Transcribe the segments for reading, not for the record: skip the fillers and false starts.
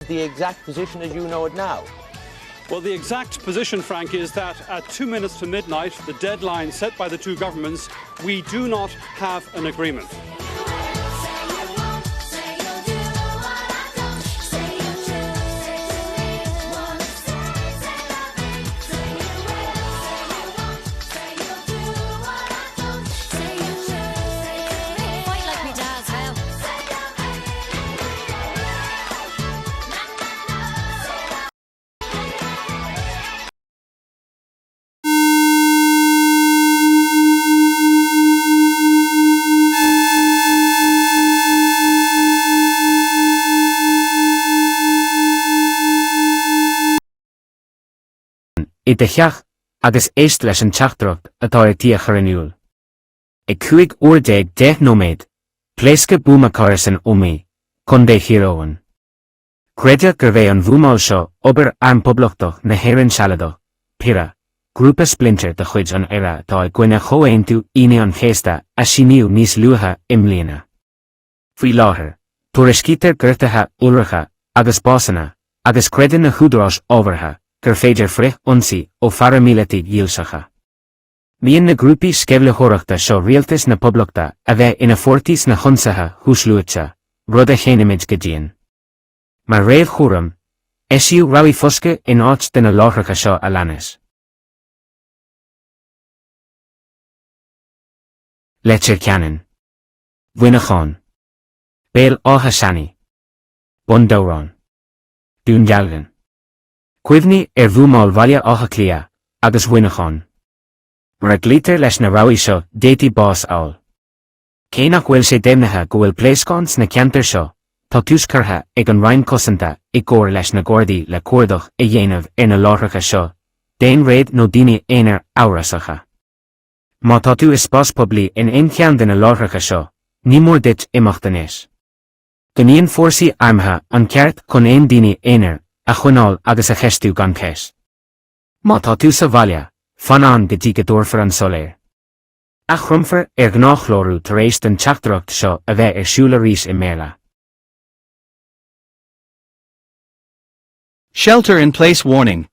the exact position as you know it now? Well, the exact position, Frank, is that at 2 minutes to midnight, the deadline set by the two governments, we do not have an agreement. I de cheach agus éist leis an teachtracht atá RTE choraniúil. I 5:10 nóméad, pléisce búmacáir san Omagh, chun dé chiaróin. Creide gur bheith an bhúmáil seo obair armpoblachtach na hÉireann Sealadach, Pira, grúpa splinter de chuid an éire atá gcoinne chomhaontu ine an chéasta a síniú níos luatha imlíana. Faoi láthair, tuairiscítear gortaithe úlracha agus básanna, agus creideann na chúdrás ábhartha, gur féidir frith ionsaí ó fear míleataí dhialsacha. Bhíonn na grúpaí scebhleóireachta seo rialtas na poblachta a bheith ina fortís na chonsatha thuasluaite, rud a chéanamid go dtéann. Mar réamh chúram, eisiú rabhaí fosca in áit de na láithreacha seo a leanas. Leictear ceannain. Bhuinneáin. Béal átha seanaí. Bun dórán. Dún dealgan. Cuimhní bhúmáil bhaile átha clia, agus bhuinneáin. Mar a glítear leis na rabhaí seo déití bás áil. Cé nach bhfuil sé déimnithe go bhfuil pléascáins na ceantar seo, tá túscurtha ag an roinn cosanta i gcóir leis na Gordaí le cuardach i dhéanamh ar na láithreacha seo, déan réad nó daoine éonar árasacha. Má tá tú is spás poblí in aon cheann de na láithreacha seo, ní mór duit imeachtanéis. Gníonn fórsaí armtha an ceart chun aon daoine éonar a chuinál agus a cheistú gan ceis. Má tá tú sa bhaile, fanán go dtí go dúrfar an soléir. A chrumfar ar gnáchlóirú tar éis den teachtracht seo a bheith ar siúl arís I méla. Shelter in place warning.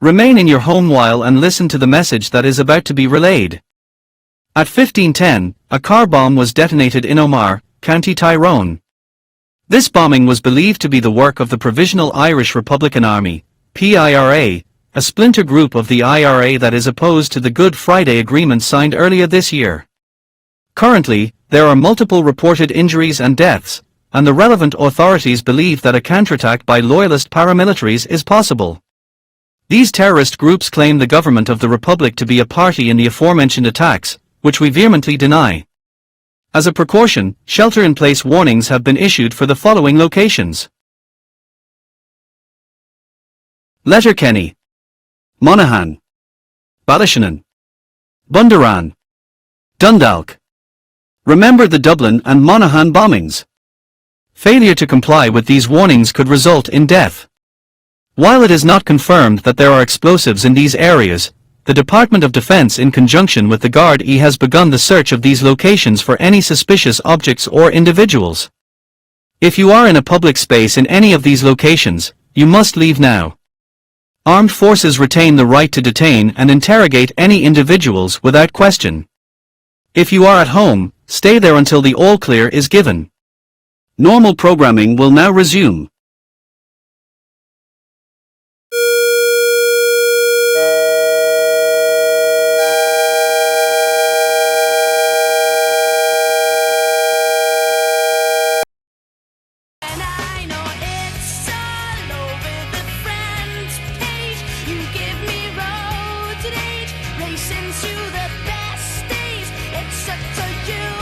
Remain in your home while and listen to the message that is about to be relayed. At 15:10, a car bomb was detonated in Omagh, County Tyrone. This bombing was believed to be the work of the Provisional Irish Republican Army, PIRA, a splinter group of the IRA that is opposed to the Good Friday Agreement signed earlier this year. Currently, there are multiple reported injuries and deaths, and the relevant authorities believe that a counterattack by loyalist paramilitaries is possible. These terrorist groups claim the government of the Republic to be a party in the aforementioned attacks, which we vehemently deny. As a precaution, shelter-in-place warnings have been issued for the following locations: Letterkenny, Monaghan, Ballyshannon, Bundoran, Dundalk. Remember the Dublin and Monaghan bombings. Failure to comply with these warnings could result in death. While it is not confirmed that there are explosives in these areas, the Department of Defense in conjunction with the Gardaí has begun the search of these locations for any suspicious objects or individuals. If you are in a public space in any of these locations, you must leave now. Armed forces retain the right to detain and interrogate any individuals without question. If you are at home, stay there until the all-clear is given. Normal programming will now resume. Racing to the best days, it's up to you.